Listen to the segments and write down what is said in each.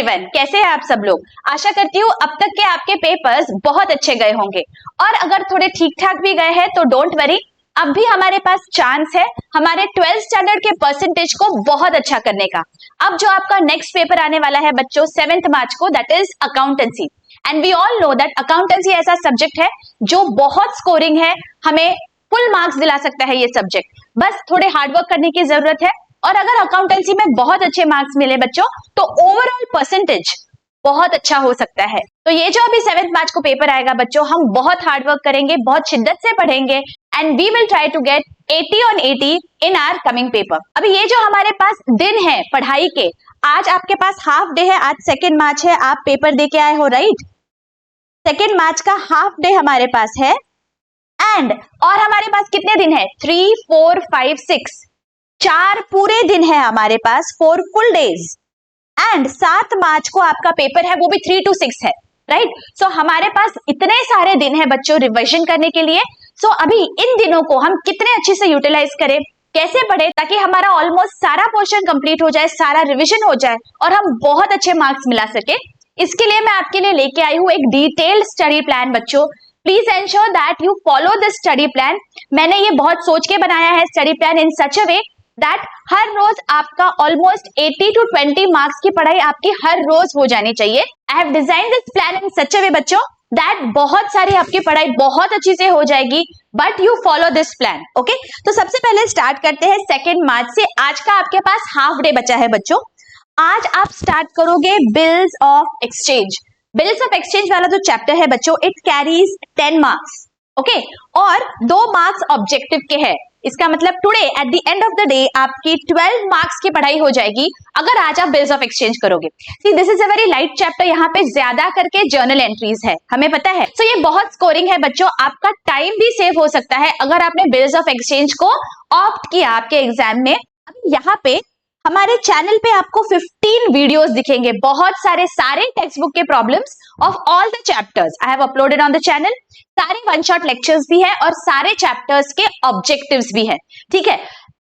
Everyone, कैसे हैं आप सब लोग। आशा करती हूँ अब तक के आपके पेपर्स बहुत अच्छे गए होंगे और अगर थोड़े ठीक ठाक भी गए हैं तो डोंट वरी, अब भी हमारे पास चांस है हमारे 12th स्टैंडर्ड के परसेंटेज को बहुत अच्छा करने का। अब जो आपका नेक्स्ट पेपर आने वाला है बच्चों 7 मार्च को, that is accountancy. And we all know that accountancy ऐसा सब्जेक्ट है जो बहुत स्कोरिंग है, हमें फुल मार्क्स दिला सकता है ये सब्जेक्ट। बस थोड़े हार्डवर्क करने की जरूरत है और अगर अकाउंटेंसी में बहुत अच्छे मार्क्स मिले बच्चों तो ओवरऑल परसेंटेज बहुत अच्छा हो सकता है। तो ये जो अभी 7 मार्च को पेपर आएगा बच्चों, हम बहुत हार्डवर्क करेंगे, बहुत शिद्दत से पढ़ेंगे and we will try to get 80 on 80 in our coming paper. अभी ये जो हमारे पास दिन है पढ़ाई के, आज आपके पास हाफ डे है, आज 2 मार्च है, आप पेपर दे के आए हो राइट। 2 मार्च का हाफ डे हमारे पास है एंड और हमारे पास कितने दिन है 3, 4, 5, 6, 4 पूरे दिन है हमारे पास, 4 फुल डेज। एंड 7 मार्च को आपका पेपर है, वो भी 3 to 6 है राइट। सो हमारे पास इतने सारे दिन है बच्चों रिवीजन करने के लिए। सो अभी इन दिनों को हम कितने अच्छे से यूटिलाइज करें, कैसे पढ़े ताकि हमारा ऑलमोस्ट सारा पोर्शन कंप्लीट हो जाए, सारा रिवीजन हो जाए और हम बहुत अच्छे मार्क्स मिला सके। इसके लिए मैं आपके लिए लेके आई हूँ एक डिटेल्ड स्टडी प्लान बच्चों। Please ensure that you follow this study plan. मैंने ये बहुत सोच के बनाया है study plan in such a way that हर रोज आपका ऑलमोस्ट 80 to 20 मार्क्स की पढ़ाई आपकी हर रोज हो जानी चाहिए। I have design this plan in such a way बच्चों दैट बहुत सारी आपकी पढ़ाई बहुत अच्छी से हो जाएगी, but you follow this plan okay. तो सबसे पहले स्टार्ट करते हैं 2 मार्च से। आज का आपके पास हाफ डे बचा है बच्चों। आज आप स्टार्ट करोगे bills of exchange. Bills of exchange वाला जो चैप्टर है बच्चों, इट कैरीज 10 मार्क्स ओके और 2 मार्क्स ऑब्जेक्टिव के हैं। इसका मतलब today at the end of the day आपकी 12 मार्क्स की पढ़ाई हो जाएगी अगर आज आप बिल्स ऑफ एक्सचेंज करोगे। See this is a very light chapter, यहाँ पे ज्यादा करके जर्नल एंट्रीज है, हमें पता है। सो ये बहुत स्कोरिंग है बच्चों, आपका टाइम भी सेव हो सकता है अगर आपने बिल्स ऑफ एक्सचेंज को ऑप्ट किया आपके एग्जाम में। अभी यहाँ पे हमारे चैनल पे आपको 15 वीडियोस दिखेंगे, बहुत सारे टेक्स्ट बुक के problems of all the chapters I have uploaded on the channel. सारे वन शॉट लेक्चर्स भी है और सारे चैप्टर्स के ऑब्जेक्टिव्स भी है, ठीक है।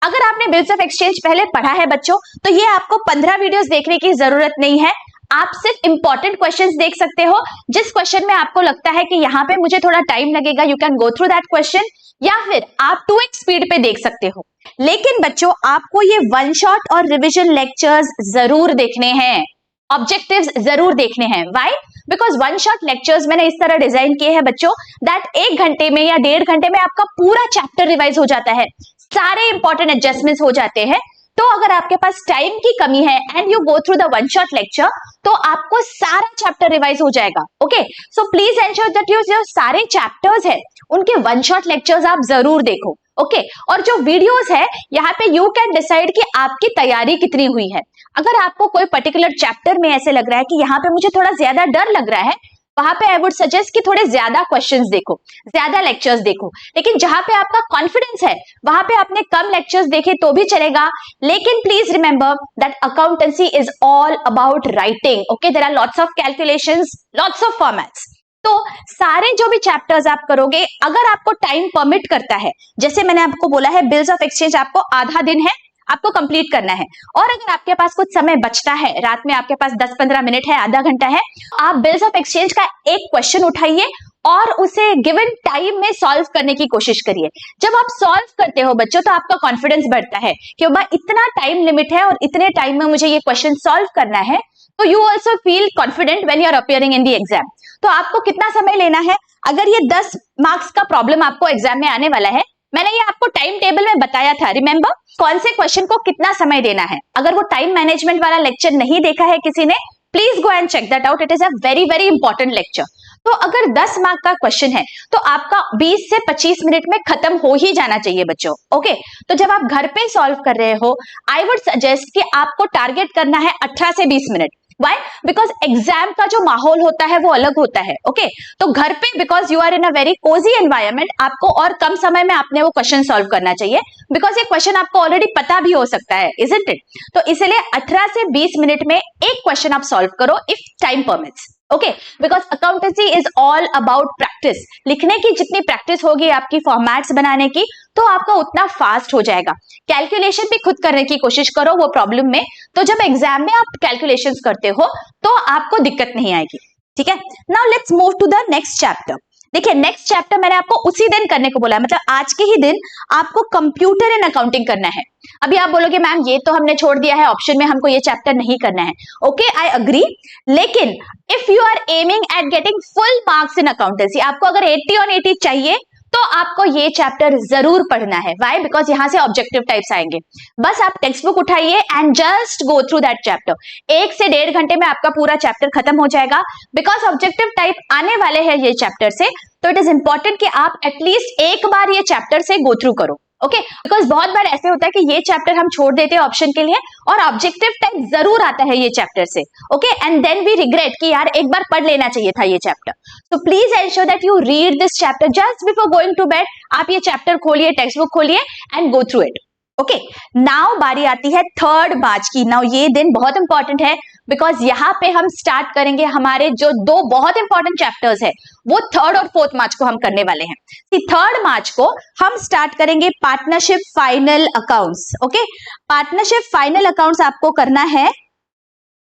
अगर आपने बिल्स ऑफ एक्सचेंज पहले पढ़ा है बच्चों तो ये आपको 15 वीडियोस देखने की जरूरत नहीं है। आप सिर्फ इंपॉर्टेंट क्वेश्चंस देख सकते हो। जिस क्वेश्चन में आपको लगता है कि यहाँ पे मुझे थोड़ा टाइम लगेगा, you can go through that question, या फिर आप 2x स्पीड पे देख सकते हो। लेकिन बच्चों आपको ये वन शॉट और रिवीजन लेक्चर्स जरूर देखने हैं, ऑब्जेक्टिव्स जरूर देखने हैं। Why? Because one shot lectures मैंने इस तरह डिजाइन किए हैं बच्चों दैट 1 घंटे में या 1.5 घंटे में आपका पूरा चैप्टर रिवाइज हो जाता है, सारे इंपॉर्टेंट एडजस्टमेंट्स हो जाते हैं। तो अगर आपके पास टाइम की कमी है and you go through the one shot lecture तो आपको सारा चैप्टर रिवाइज हो जाएगा okay. So please ensure that you जो सारे चैप्टर्स है उनके वन शॉट लेक्चर्स आप जरूर देखो ओके। और जो वीडियोस है यहाँ पे यू कैन डिसाइड कि आपकी तैयारी कितनी हुई है। अगर आपको कोई पर्टिकुलर चैप्टर में ऐसे लग रहा है कि यहाँ पे मुझे थोड़ा ज्यादा डर लग रहा है, वहां पे आई वुड सजेस्ट कि थोड़े ज्यादा क्वेश्चंस देखो, ज्यादा लेक्चर्स देखो। लेकिन जहां पे आपका कॉन्फिडेंस है वहां पे आपने कम लेक्चर्स देखे तो भी चलेगा। लेकिन please remember that accountancy is all about writing okay. There are lots of calculations, lots of formats. तो सारे जो भी चैप्टर्स आप करोगे, अगर आपको टाइम परमिट करता है, जैसे मैंने आपको बोला है बिल्स ऑफ एक्सचेंज आपको आधा दिन है आपको कंप्लीट करना है, और अगर आपके पास कुछ समय बचता है, रात में आपके पास 10-15 मिनट है, आधा घंटा है, आप बिल्स ऑफ एक्सचेंज का एक क्वेश्चन उठाइए और उसे गिवन टाइम में सॉल्व करने की कोशिश करिए। जब आप सॉल्व करते हो बच्चों तो आपका कॉन्फिडेंस बढ़ता है कि भाई इतना टाइम लिमिट है और इतने टाइम में मुझे ये क्वेश्चन सॉल्व करना है। तो you also feel confident when you are appearing in the exam. तो आपको कितना समय लेना है, अगर ये 10 मार्क्स का प्रॉब्लम आपको एग्जाम में आने वाला है, मैंने ये आपको टाइम टेबल में बताया था, रिमेंबर कौन से क्वेश्चन को कितना समय देना है। अगर वो टाइम मैनेजमेंट वाला लेक्चर नहीं देखा है किसी ने, please go and check that out, it is a very very important lecture. तो अगर 10 मार्क का क्वेश्चन है तो आपका 20 से 25 मिनट में खत्म हो ही जाना चाहिए बच्चों ओके। तो जब आप घर पे सॉल्व कर रहे हो, आई वुड सजेस्ट कि आपको टारगेट करना है 18 से 20 मिनट। Why? Because एग्जाम का जो माहौल होता है वो अलग होता है ओके। तो घर पे because you are in a very cosy environment, आपको और कम समय में आपने वो क्वेश्चन सॉल्व करना चाहिए, बिकॉज ये क्वेश्चन आपको ऑलरेडी पता भी हो सकता है, इजंट इट? तो इसलिए 18 से 20 मिनट में एक क्वेश्चन आप सॉल्व करो if time permits okay, because accountancy is all about practice. लिखने की जितनी प्रैक्टिस होगी आपकी फॉर्मेट्स बनाने की, तो आपका उतना फास्ट हो जाएगा। कैलकुलेशन भी खुद करने की कोशिश करो वो प्रॉब्लम में, तो जब एग्जाम में आप कैलकुलेशंस करते हो तो आपको दिक्कत नहीं आएगी। ठीक है, now let's move to the next chapter. देखिए, नेक्स्ट चैप्टर मैंने आपको उसी दिन करने को बोला, मतलब आज के ही दिन आपको कंप्यूटर इन अकाउंटिंग करना है। अभी आप बोलोगे मैम ये तो हमने छोड़ दिया है ऑप्शन में, हमको ये चैप्टर नहीं करना है। ओके, आई अग्री, लेकिन if you are aiming at getting full marks in accountancy, आपको अगर 80 on 80 चाहिए तो आपको ये चैप्टर जरूर पढ़ना है। व्हाई? बिकॉज यहां से ऑब्जेक्टिव टाइप्स आएंगे। बस आप टेक्स्ट बुक उठाइए and just go through that chapter. 1 से 1.5 घंटे में आपका पूरा चैप्टर खत्म हो जाएगा। बिकॉज ऑब्जेक्टिव टाइप आने वाले हैं ये चैप्टर से, तो इट इज इंपॉर्टेंट कि आप एटलीस्ट एक बार ये चैप्टर से गो थ्रू करो। ओके, बिकॉज बहुत बार ऐसे होता है कि ये चैप्टर हम छोड़ देते हैं ऑप्शन के लिए और ऑब्जेक्टिव टाइप जरूर आता है ये चैप्टर से। Okay, and then we regret कि यार एक बार पढ़ लेना चाहिए था ये chapter. So please ensure that you read this chapter just before going to bed. आप ये चैप्टर खोलिए, टेक्स्ट बुक खोलिए and go through it. Okay, now बारी आती है 3rd मार्च की। नाउ ये दिन बहुत इंपॉर्टेंट है बिकॉज यहाँ पे हम स्टार्ट करेंगे हमारे जो 2 बहुत इंपॉर्टेंट चैप्टर्स है, वो 3rd और 4th मार्च को हम करने वाले हैं। 3rd मार्च को हम स्टार्ट करेंगे partnership final accounts. Okay, partnership final accounts आपको करना है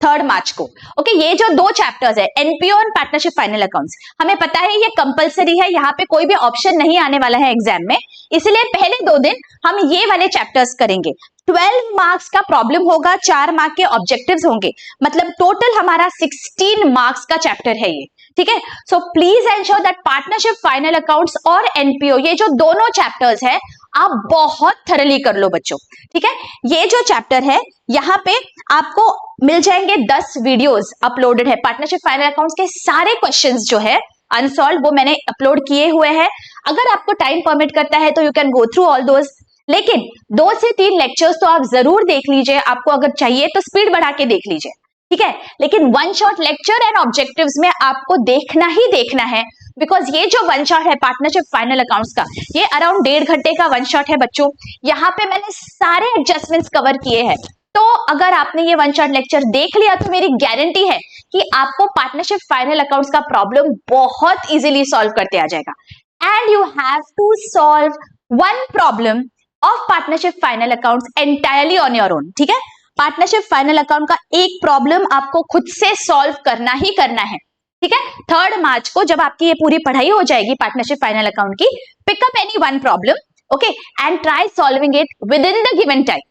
3rd मार्च को। ओके, ये जो 2 चैप्टर्स है NPO and partnership final accounts, हमें पता है ये कंपलसरी है, यहाँ पे कोई भी ऑप्शन नहीं आने वाला है एग्जाम में, इसलिए पहले 2 दिन हम ये वाले चैप्टर्स करेंगे। 12 मार्क्स का प्रॉब्लम होगा, 4 मार्क के ऑब्जेक्टिव्स होंगे, मतलब टोटल हमारा 16 मार्क्स का चैप्टर है ये। ठीक है, सो please ensure that partnership final accounts और एनपीओ, ये जो दोनों चैप्टर्स है आप बहुत थरली कर लो बच्चों। ठीक है, ये जो चैप्टर है यहाँ पे आपको मिल जाएंगे 10 वीडियोस अपलोडेड है। पार्टनरशिप फाइनल अकाउंट्स के सारे क्वेश्चंस जो है अनसॉल्व वो मैंने अपलोड किए हुए हैं। अगर आपको टाइम परमिट करता है तो you can go through all those, लेकिन 2 से 3 लेक्चर्स तो आप जरूर देख लीजिए। आपको अगर चाहिए तो स्पीड बढ़ा के देख लीजिए। ठीक है, लेकिन 1 शॉट लेक्चर एंड ऑब्जेक्टिव्स में आपको देखना ही देखना है, बिकॉज ये जो 1 शॉट है पार्टनरशिप फाइनल अकाउंट्स का, ये अराउंड 1.5 घंटे का 1 शॉट है बच्चों। यहाँ पे मैंने सारे एडजस्टमेंट्स कवर किए हैं, तो अगर आपने ये 1 शॉट लेक्चर देख लिया तो मेरी गारंटी है कि आपको पार्टनरशिप फाइनल अकाउंट्स का प्रॉब्लम बहुत इजीली सॉल्व करते आ जाएगा। And you have to solve 1 problem of partnership final accounts entirely on your own. ठीक है, पार्टनरशिप फाइनल अकाउंट का एक प्रॉब्लम आपको खुद से सॉल्व करना ही करना है। ठीक है, 3rd मार्च को जब आपकी ये पूरी पढ़ाई हो जाएगी पार्टनरशिप फाइनल अकाउंट की, pick up any 1 problem, okay, and try solving it within the given time.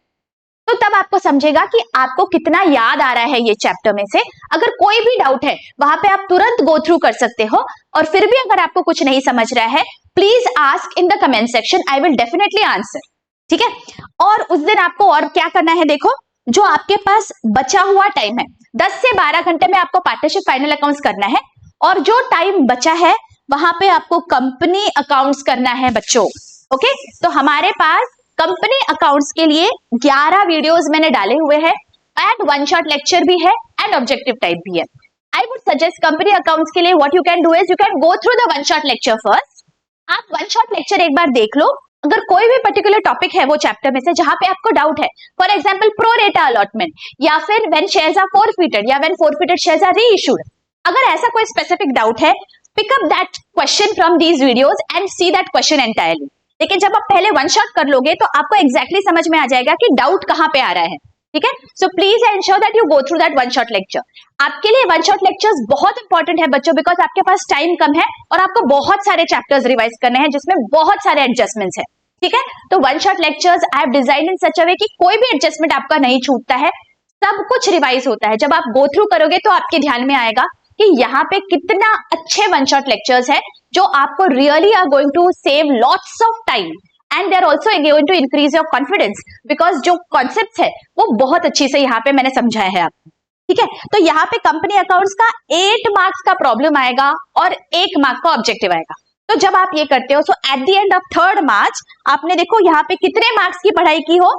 तो तब आपको समझेगा कि आपको कितना याद आ रहा है ये चैप्टर में से। अगर कोई भी डाउट है वहां पे आप तुरंत गो थ्रू कर सकते हो, और फिर भी अगर आपको कुछ नहीं समझ रहा है please ask in the comment section, I will definitely answer. ठीक है, और उस दिन आपको और क्या करना है, देखो जो आपके पास बचा हुआ टाइम है 10 से 12 घंटे में आपको पार्टनरशिप फाइनल अकाउंट्स करना है, और जो टाइम बचा है वहां पे आपको कंपनी अकाउंट्स करना है बच्चों। ओके, तो हमारे पास कंपनी अकाउंट्स के लिए 11 वीडियोस मैंने डाले हुए हैं, एंड 1 शॉट लेक्चर भी है एंड ऑब्जेक्टिव टाइप भी है। आई वुड सजेस्ट कंपनी अकाउंट्स के लिए what you can do is you can go through the 1 shot lecture first. आप 1 शॉट लेक्चर एक बार देख लो, अगर कोई भी पर्टिकुलर टॉपिक है वो चैप्टर में से जहां पे आपको डाउट है, for example pro rata allotment, या फिर व्हेन शेयर्स आर फोरफिटेड, या when forfeited shares are reissued, अगर ऐसा कोई स्पेसिफिक डाउट है, pick up that question from these videos and see that question entirely. लेकिन जब आप पहले 1 शॉट कर लोगे तो आपको एग्जैक्टली समझ में आ जाएगा कि डाउट कहां पे आ रहा है। ठीक है, सो please ensure that you go through that 1 shot lecture. आपके लिए 1 शॉट लेक्चर्स बहुत इंपॉर्टेंट है बच्चों, बिकॉज आपके पास टाइम कम है और आपको बहुत सारे चैप्टर्स रिवाइज करने हैं जिसमें बहुत सारे एडजस्टमेंट्स है। ठीक है, तो 1 shot lectures I have designed in such a way कि कोई भी एडजस्टमेंट आपका नहीं छूटता है, सब कुछ रिवाइज होता है। जब आप गो थ्रू करोगे तो आपके ध्यान में आएगा कि यहाँ पे कितना अच्छे 1 शॉट लेक्चर्स है जो आपको really are going to save lots of time, and they are also going to increase your confidence, because जो कॉन्सेप्ट है वो बहुत अच्छी से यहाँ पे मैंने समझाया है आपको। ठीक है, तो यहाँ पे कंपनी अकाउंट्स का 8 मार्क्स का प्रॉब्लम आएगा और 1 मार्क का ऑब्जेक्टिव आएगा। तो जब आप ये करते हो, so at the end of 3rd March आपने देखो यहाँ पे कितने मार्क्स की पढ़ाई की हो,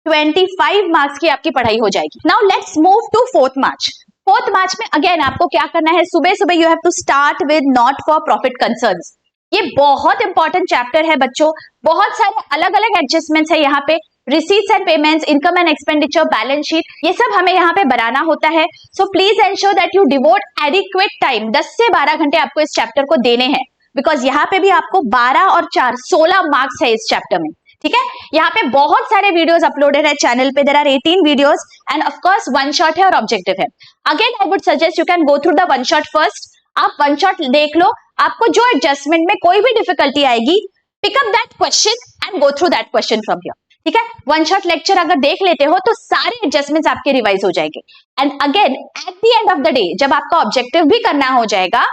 25 मार्क्स की आपकी पढ़ाई हो जाएगी। Now let's move to 4th March. 4th March में अगेन आपको क्या करना है, सुबह सुबह you have to start with not for profit concerns. ये बहुत इंपॉर्टेंट चैप्टर है बच्चों, बहुत सारे अलग अलग एडजस्टमेंट्स है यहाँ पे, receipts and payments, income and expenditure, balance sheet, ये सब हमें यहाँ पे बनाना होता है। सो please ensure that you devote adequate time, 10 से 12 घंटे आपको इस चैप्टर को देने हैं, बिकॉज यहाँ पे भी आपको 12 और 4 16 मार्क्स है इस चैप्टर में, ठीक है। यहाँ पे बहुत सारे वीडियोस अपलोडेड है चैनल पे, there are 18 videos and of course one shot है और ऑब्जेक्टिव है। Again I would suggest you can go through the one shot first, आप वन शॉट देख लो, आपको जो एडजस्टमेंट में कोई भी डिफिकल्टी आएगी, pick up that question and go through that question from here, ठीक है। वन शॉट लेक्चर अगर देख लेते हो तो सारे एडजस्टमेंट्स आपके रिवाइज हो जाएंगे। And again at the end of the day जब आपका ऑब्जेक्टिव भी करना हो जाएगा,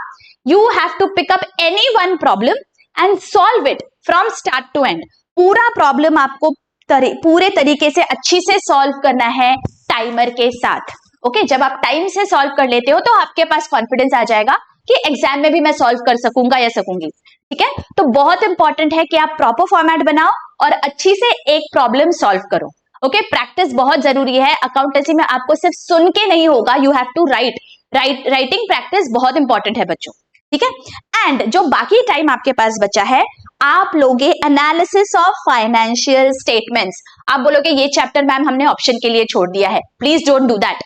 you have to pick up any one problem and solve it from start to end. पूरा प्रॉब्लम आपको पूरे तरीके से अच्छी से सॉल्व करना है टाइमर के साथ, ओके। जब आप टाइम से सॉल्व कर लेते हो तो आपके पास कॉन्फिडेंस आ जाएगा कि एग्जाम में भी मैं सॉल्व कर सकूंगा या सकूंगी, ठीक है। तो बहुत इंपॉर्टेंट है कि आप प्रॉपर फॉर्मेट बनाओ और अच्छी से एक प्रॉब्लम सॉल्व करो, ओके। प्रैक्टिस बहुत जरूरी है अकाउंटेंसी में, आपको सिर्फ सुन के नहीं होगा, you have to writing practice बहुत इंपॉर्टेंट है बच्चों, ठीक है। एंड जो बाकी टाइम आपके पास बचा है, आप लोगे एनालिसिस ऑफ फाइनेंशियल स्टेटमेंट्स। आप बोलोगे ये चैप्टर मैम हमने ऑप्शन के लिए छोड़ दिया है, प्लीज डोंट डू दैट।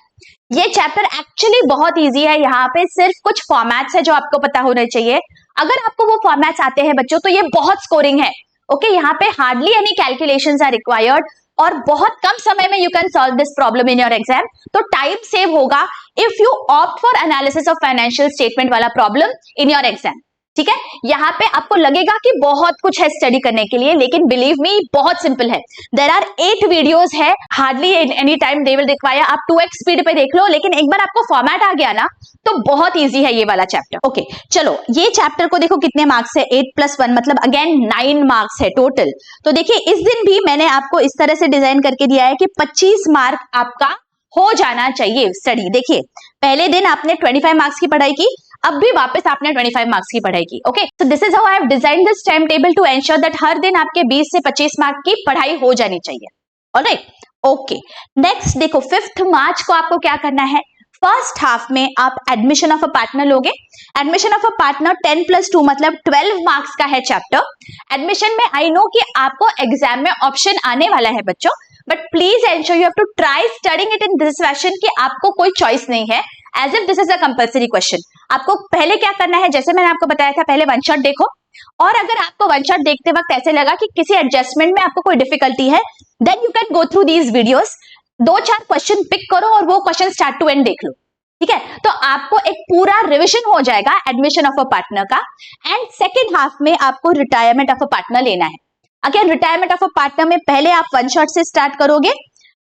ये चैप्टर एक्चुअली बहुत इजी है, यहाँ पे सिर्फ कुछ फॉर्मेट्स है जो आपको पता होने चाहिए। अगर आपको वो फॉर्मेट्स आते हैं बच्चों तो ये बहुत स्कोरिंग है, ओके। यहाँ पे hardly any calculations are required और बहुत कम समय में you can solve this problem in your exam. तो टाइम सेव होगा if you opt for analysis of financial statement वाला प्रॉब्लम इन योर एग्जाम, ठीक है। यहाँ पे आपको लगेगा कि बहुत कुछ है स्टडी करने के लिए, लेकिन बिलीव मी बहुत सिंपल है। देयर आर 8 वीडियोस है, hardly any time they will require, आप 2x स्पीड पे देख लो, लेकिन एक बार आपको फॉर्मेट आ गया ना तो बहुत इजी है ये वाला चैप्टर, ओके। चलो ये चैप्टर को देखो कितने मार्क्स है, 8+1 मतलब अगेन 9 मार्क्स है टोटल। तो देखिए इस दिन भी मैंने आपको इस तरह से डिजाइन करके दिया है कि 25 मार्क आपका हो जाना चाहिए स्टडी। देखिए पहले दिन आपने 25 मार्क्स की पढ़ाई की, अब भी वापस आपने 25 मार्क्स की पढ़ाई की, okay. So this is how I have designed this time table to ensure that हर दिन आपके 20 से 25 मार्क की पढ़ाई हो जानी चाहिए, ऑलराइट, ओके। नेक्स्ट देखो 5 मार्च को आपको क्या करना है, फर्स्ट हाफ में आप एडमिशन ऑफ अ पार्टनर लोगे। एडमिशन ऑफ अ पार्टनर 10+2 मतलब 12 मार्क्स का है चैप्टर। एडमिशन में आई नो कि आपको एग्जाम में ऑप्शन आने वाला है बच्चों, but please ensure you have to try studying it in this fashion कि आपको कोई चॉइस नहीं है, as if this is a compulsory question. आपको पहले क्या करना है, जैसे मैंने आपको बताया था, पहले वन शॉट देखो, और अगर आपको वन शॉट देखते वक्त ऐसे लगा कि किसी एडजस्टमेंट में आपको कोई डिफिकल्टी है, then you can go through these videos, 2-4 question pick करो और वो क्वेश्चन स्टार्ट टू एंड देख लो, ठीक है। तो आपको एक पूरा रिविजन हो जाएगा एडमिशन ऑफ अ पार्टनर का। एंड सेकेंड हाफ में आपको रिटायरमेंट ऑफ अ पार्टनर लेना है। Again retirement of a partner में पहले आप वन शॉट से स्टार्ट करोगे,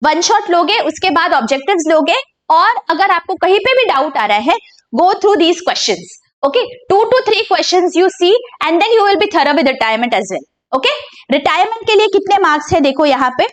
वन शॉट लोगे, उसके बाद ऑब्जेक्टिव्स लोगे, और अगर आपको कहीं पे भी डाउट आ रहा है, go through these questions, okay. 2 to 3 questions you see and then you will be thorough with retirement as well, okay. Retirement के लिए कितने मार्क्स है देखो यहाँ पे,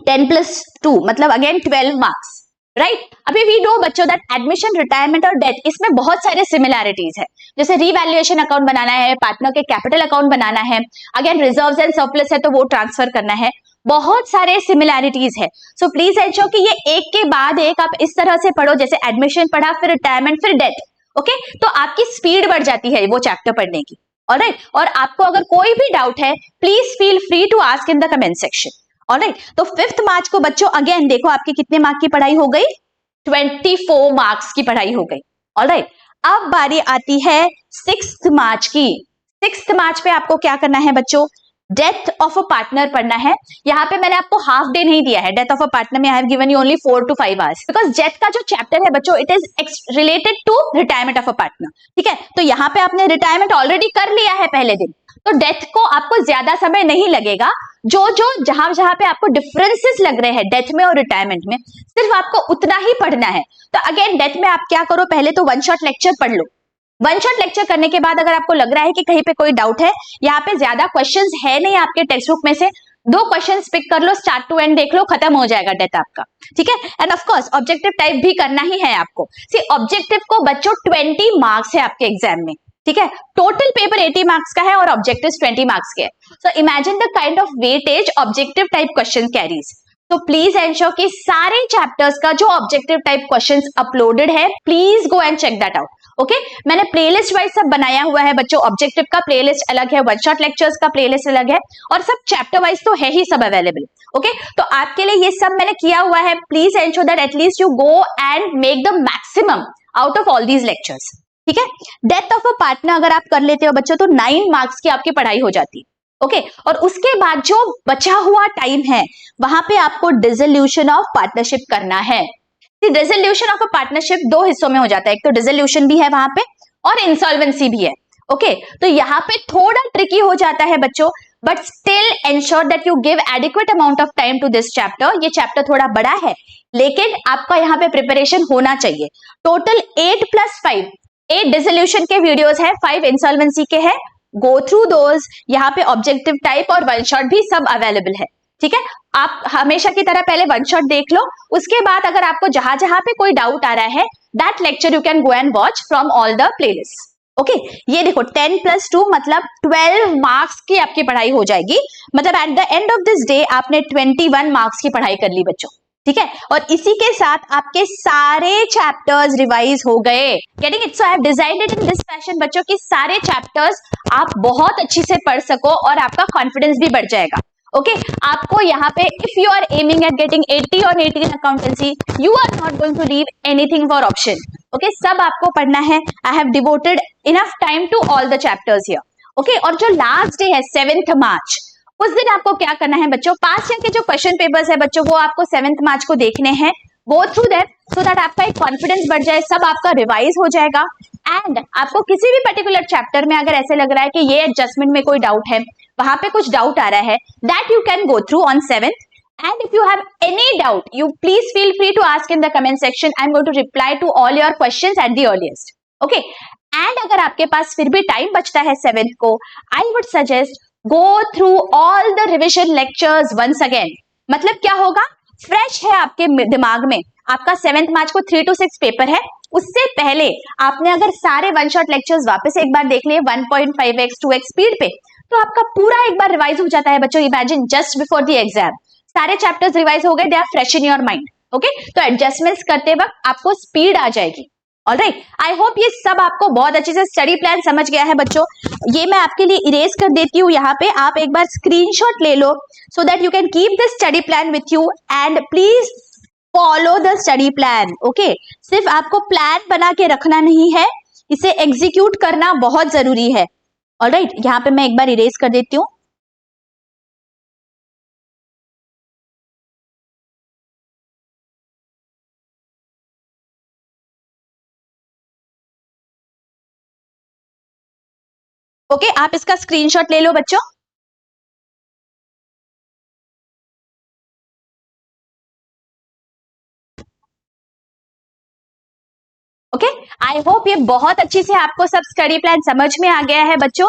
10+2 मतलब अगेन 12 मार्क्स, राइट। अभी वी नो बच्चों दैट एडमिशन, रिटायरमेंट और डेथ, इसमें बहुत सारे सिमिलैरिटीज है। जैसे रीवैल्यूएशन अकाउंट बनाना है, पार्टनर के कैपिटल अकाउंट बनाना है, अगेन रिजर्व्स एंड सरप्लस है तो वो ट्रांसफर करना है, बहुत सारे सिमिलैरिटीज है। सो प्लीज एंश्योर कि ये एक के बाद एक आप इस तरह से पढ़ो, जैसे एडमिशन पढ़ा, फिर रिटायरमेंट, फिर डेथ, ओके। तो आपकी स्पीड बढ़ जाती है वो चैप्टर पढ़ने की, ऑलराइट। और आपको अगर कोई भी डाउट है, please feel free to ask in the comment section, alright. तो 5th मार्च को बच्चों अगेन देखो आपकी कितने मार्क की पढ़ाई हो गई, 24 मार्क्स की पढ़ाई हो गई, ऑलराइट। अब बारी आती है 6th मार्च की। 6th मार्च पे आपको क्या करना है बच्चों, डेथ ऑफ अ पार्टनर पढ़ना है। यहाँ पे मैंने आपको हाफ डे नहीं दिया है, डेथ ऑफ अ पार्टनर में I have given you only 4 to 5 hours, because death का जो चैप्टर है बच्चों it is related to retirement of a partner, ठीक है। तो यहाँ पे आपने रिटायरमेंट ऑलरेडी कर लिया है पहले दिन, तो डेथ को आपको ज्यादा समय नहीं लगेगा। जो जहां पे आपको डिफरेंसेस लग रहे हैं डेथ में और रिटायरमेंट में, सिर्फ आपको उतना ही पढ़ना है। तो अगेन डेथ में आप क्या करो, पहले तो वन शॉट लेक्चर पढ़ लो। वन शॉट लेक्चर करने के बाद अगर आपको लग रहा है कि कहीं पे कोई डाउट है, यहाँ पे ज्यादा क्वेश्चंस है नहीं आपके टेक्स्ट बुक में से, 2 क्वेश्चंस पिक कर लो, स्टार्ट टू एंड देख लो, खत्म हो जाएगा डेथ आपका, ठीक है। And of course objective type भी करना ही है आपको। सी ऑब्जेक्टिव को बच्चों 20 मार्क्स है आपके एग्जाम में, ठीक है। टोटल पेपर 80 मार्क्स का है और ऑब्जेक्टिव 20 मार्क्स के है। So imagine the kind of weightage objective type question carries. तो प्लीज एंश्योर कि सारे चैप्टर्स का जो ऑब्जेक्टिव टाइप क्वेश्चंस अपलोडेड है, please go and check that out. Okay मैंने प्लेलिस्ट वाइज सब बनाया हुआ है बच्चों, ऑब्जेक्टिव का प्लेलिस्ट अलग है, वन शॉट लेक्चर्स का प्लेलिस्ट अलग है, और सब चैप्टर वाइज तो है ही सब अवेलेबल। ओके तो आपके लिए ये सब मैंने किया हुआ है। Please ensure that at least you go and make the maximum out of all these lectures. ठीक है, डेथ ऑफ अ पार्टनर अगर आप कर लेते हो बच्चों तो 9 मार्क्स की आपकी पढ़ाई हो जाती है। ओके और उसके बाद जो बचा हुआ टाइम है वहां पे आपको डिसोल्यूशन ऑफ पार्टनरशिप करना है। डिसोल्यूशन ऑफ अ पार्टनरशिप 2 हिस्सों में हो जाता है, एक तो डिसोल्यूशन भी है वहां पे और इंसॉल्वेंसी भी है। ओके तो यहाँ पे थोड़ा ट्रिकी हो जाता है बच्चों, but still ensure that you give adequate amount of time to this chapter. ये चैप्टर थोड़ा बड़ा है लेकिन आपका यहाँ पे प्रिपरेशन होना चाहिए। टोटल 8 + 5 8 डिसोल्यूशन के वीडियोस है, 5 इंसॉल्वेंसी के है। गो थ्रू दोज, यहाँ पे ऑब्जेक्टिव टाइप और वन शॉट भी सब अवेलेबल है। ठीक है, आप हमेशा की तरह पहले वन शॉट देख लो, उसके बाद अगर आपको जहां जहां पे कोई डाउट आ रहा है that lecture you can go and watch from all the playlist. Okay ये देखो 10 + 2 मतलब 12 मार्क्स की आपकी पढ़ाई हो जाएगी। मतलब eight the end of this day आपने 21 मार्क्स की पढ़ाई कर ली बच्चों। ठीक है, और इसी के साथ आपके सारे चैप्टर्स रिवाइज हो गए। Getting it? So I have designed it in this fashion बच्चों की सारे चैप्टर्स आप बहुत अच्छी से पढ़ सको और आपका कॉन्फिडेंस भी बढ़ जाएगा। ओके आपको यहाँ पे if you are aiming at getting 80 on 80 in accountancy, you are not going to leave anything for option. Okay सब आपको पढ़ना है। I have devoted enough time to all the chapters here. Okay और जो last day है 7th मार्च, उस दिन आपको क्या करना है बच्चों, पास्ट ईयर के जो क्वेश्चन पेपर्स है बच्चों वो आपको 7th मार्च को देखने हैं। गो थ्रू दैट सो दैट आपका एक कॉन्फिडेंस बढ़ जाए, सब आपका रिवाइज हो जाएगा। एंड आपको किसी भी पर्टिकुलर चैप्टर में अगर ऐसे लग रहा है कि ये एडजस्टमेंट में कोई डाउट है, वहां पे कुछ डाउट आ रहा है, that you can go through on 7th। And if you have any doubt, you please feel free to ask in the comment section. I'm going to reply to all your questions at the earliest. Okay? And अगर आपके पास फिर भी time बचता है 7th को, I would suggest go through all the revision lectures once again. मतलब क्या होगा, फ्रेश है आपके दिमाग में। आपका 7th मार्च को 3 to 6 पेपर है, उससे पहले आपने अगर सारे वन शॉट लेक्चर्स वापस एक बार देख लिए 1.5x 2x स्पीड पे, तो आपका पूरा एक बार रिवाइज हो जाता है बच्चों। Imagine just before the exam सारे चैप्टर्स रिवाइज हो गए, they are fresh in your mind. Okay तो एडजस्टमेंट्स करते वक्त आपको स्पीड आ जाएगी। ऑलराइट, आई होप ये सब आपको बहुत अच्छे से स्टडी प्लान समझ गया है बच्चों। ये मैं आपके लिए इरेज कर देती हूँ यहाँ पे, आप एक बार स्क्रीनशॉट ले लो so that you can keep this study plan with you and please follow the study plan. Okay सिर्फ आपको प्लान बना के रखना नहीं है, इसे एग्जीक्यूट करना बहुत जरूरी है। ऑलराइट यहाँ पे मैं एक बार इरेज कर देती हूँ। ओके आप इसका स्क्रीनशॉट ले लो बच्चों। ओके आई होप ये बहुत अच्छी से आपको सब स्टडी प्लान समझ में आ गया है बच्चों।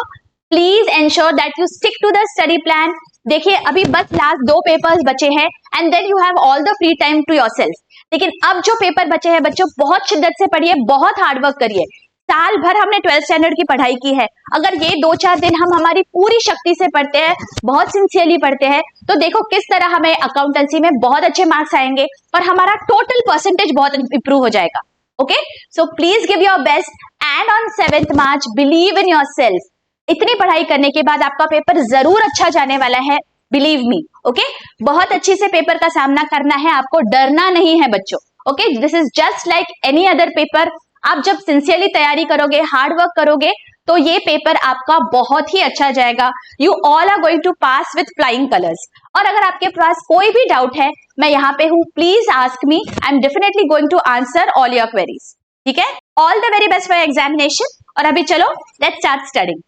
Please ensure that you stick to the study plan. देखिए अभी बस लास्ट 2 पेपर्स बचे हैं and then you have all the free time to yourself. लेकिन अब जो पेपर बचे हैं बच्चों बहुत शिद्दत से पढ़िए, बहुत हार्डवर्क करिए। साल भर हमने 12th स्टैंडर्ड की पढ़ाई की है, अगर ये 2-4 दिन हम हमारी पूरी शक्ति से पढ़ते हैं, बहुत सिंसियरली पढ़ते हैं, तो देखो किस तरह हमें अकाउंटेंसी में बहुत अच्छे मार्क्स आएंगे और हमारा टोटल परसेंटेज बहुत इंप्रूव हो जाएगा। Okay so please give your best and on 7th March believe in yourself. इतनी पढ़ाई करने के बाद आपका पेपर जरूर अच्छा जाने वाला है, बिलीव मी। ओके बहुत अच्छे से पेपर का सामना करना है, आपको डरना नहीं है बच्चों। Okay this is just like any other paper. आप जब सिंसियरली तैयारी करोगे, हार्ड वर्क करोगे, तो ये पेपर आपका बहुत ही अच्छा जाएगा। You all are going to pass with flying colours. और अगर आपके पास कोई भी डाउट है, मैं यहाँ पे हूँ, please ask me, I am definitely going to answer all your queries. ठीक है, all the very best for examination. और अभी चलो लेट्स स्टार्ट स्टडिंग।